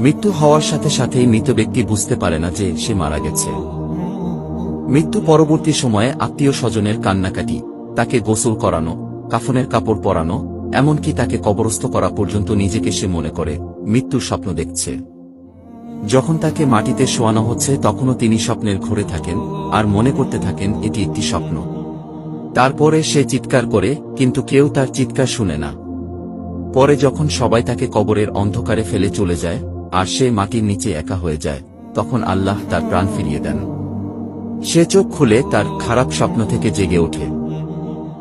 মৃত্যু হওয়ার সাথে সাথেই মৃত ব্যক্তি বুঝতে পারে না যে সে মারা গেছে। মৃত্যু পরবর্তী সময়ে আত্মীয় স্বজনের কান্নাকাটি, তাকে গোসল করানো, কাফনের কাপড় পরানো, এমনকি তাকে কবরস্থ করা পর্যন্ত নিজেকে সে মনে করে মৃত্যুর স্বপ্ন দেখছে। যখন তাকে মাটিতে শোয়ানো হচ্ছে তখনও তিনি স্বপ্নের ঘোরে থাকেন আর মনে করতে থাকেন এটি একটি স্বপ্ন। তারপরে সে চিৎকার করে, কিন্তু কেউ তার চিৎকার শুনে না। পরে যখন সবাই তাকে কবরের অন্ধকারে ফেলে চলে যায় আর সে মাটির নিচে একা হয়ে যায়, তখন আল্লাহ তার প্রাণ ফিরিয়ে দেন। সে চোখ খুলে তার খারাপ স্বপ্ন থেকে জেগে ওঠে।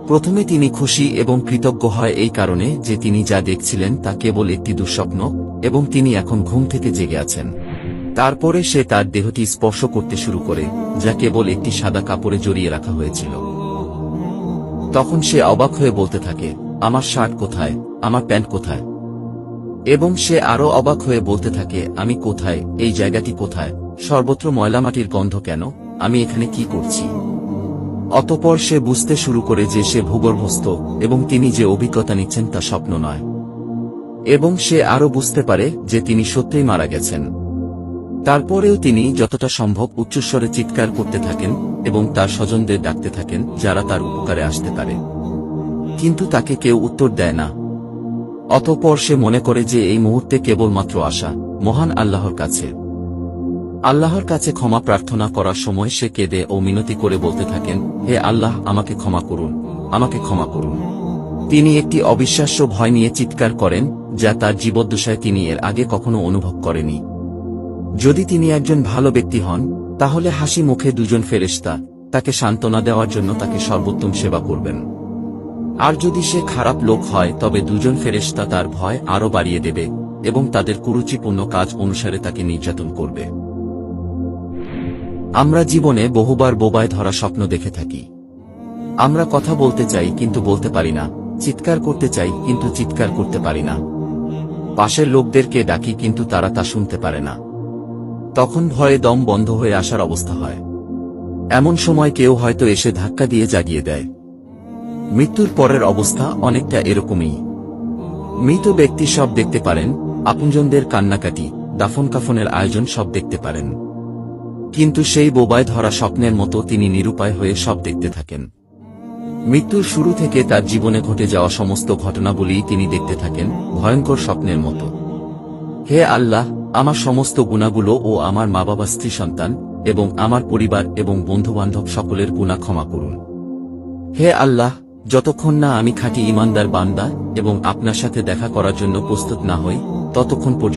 প্রথমে তিনি খুশি এবং কৃতজ্ঞ হয় এই কারণে যে তিনি যা দেখছিলেন তা কেবল একটি দুঃস্বপ্ন এবং তিনি এখন ঘুম থেকে জেগে আছেন। তারপরে সে তার দেহটি স্পর্শ করতে শুরু করে, যা কেবল একটি সাদা কাপড়ে জড়িয়ে রাখা হয়েছিল। তখন সে অবাক হয়ে বলতে থাকে, আমার শার্ট কোথায়, আমার প্যান্ট কোথায়? এবং সে আরও অবাক হয়ে বলতে থাকে, আমি কোথায়, এই জায়গাটি কোথায়, সর্বত্র ময়লামাটির গন্ধ কেন, আমি এখানে কি করছি? অতঃপর সে বুঝতে শুরু করে যে সে ভূগর্ভস্থ এবং তিনি যে অভিজ্ঞতা নিচ্ছেন তা স্বপ্ন নয়। এবং সে আরও বুঝতে পারে যে তিনি সত্যিই মারা গেছেন। তারপরেও তিনি যতটা সম্ভব উচ্চস্বরে চিৎকার করতে থাকেন এবং তার স্বজনদের ডাকতে থাকেন যারা তার উপকারে আসতে পারে, কিন্তু তাকে কেউ উত্তর দেয় না। অতঃপর সে মনে করে যে এই মুহূর্তে কেবলমাত্র আশা মহান আল্লাহর কাছে। আল্লাহর কাছে ক্ষমা প্রার্থনা করার সময় সে কেঁদে ও মিনতি করে বলতে থাকেন, হে আল্লাহ, আমাকে ক্ষমা করুন, আমাকে ক্ষমা করুন। তিনি একটি অবিশ্বাস্য ভয় নিয়ে চিৎকার করেন যা তার জীবদ্দশায় তিনি এর আগে কখনো অনুভব করেনি। যদি তিনি একজন ভালো ব্যক্তি হন, তাহলে হাসি মুখে দুজন ফেরেশতা তাকে সান্ত্বনা দেওয়ার জন্য তাকে সর্বোত্তম সেবা করবেন। আর যদি সে খারাপ লোক হয় তবে দুজন ফেরেশতা তার ভয় আরও বাড়িয়ে দেবে এবং তাদের কুরুচিপূর্ণ কাজ অনুসারে তাকে নির্যাতন করবে। আমরা জীবনে বহুবার বোবায় ধরা স্বপ্ন দেখে থাকি। আমরা কথা বলতে চাই কিন্তু বলতে পারি না, চিৎকার করতে চাই কিন্তু চিৎকার করতে পারি না। পাশের লোকদেরকে ডাকি কিন্তু তারা তা শুনতে পারে না। তখন ভয়ে দম বন্ধ হয়ে আসার অবস্থা হয়। এমন সময় কেউ হয়তো এসে ধাক্কা দিয়ে জাগিয়ে দেয়। মৃত্যুর পরের অবস্থা অনেকটা এরকমই। মৃত ব্যক্তি সব দেখতে পারেন, আপনজনদের কান্নাকাটি, দাফন কাফনের আয়োজন সব দেখতে পারেন, কিন্তু সেই বোবায় ধরা স্বপ্নের মতো তিনি নিরুপায় হয়ে সব দেখতে থাকেন। মৃত্যুর শুরু থেকে তার জীবনে ঘটে যাওয়া সমস্ত ঘটনাবলী তিনি দেখতে থাকেন ভয়ঙ্কর স্বপ্নের মতো। হে আল্লাহ, আমার সমস্ত গুনাহগুলো ও আমার মা বাবা, স্ত্রী, সন্তান এবং আমার পরিবার এবং বন্ধুবান্ধব সকলের গুনাহ ক্ষমা করুন। হে আল্লাহ, যতক্ষণ না আমি খাঁটি ঈমানদার বান্দা এবং আপনার সাথে দেখা করার জন্য প্রস্তুত না হই, ততক্ষণ পর্যন্ত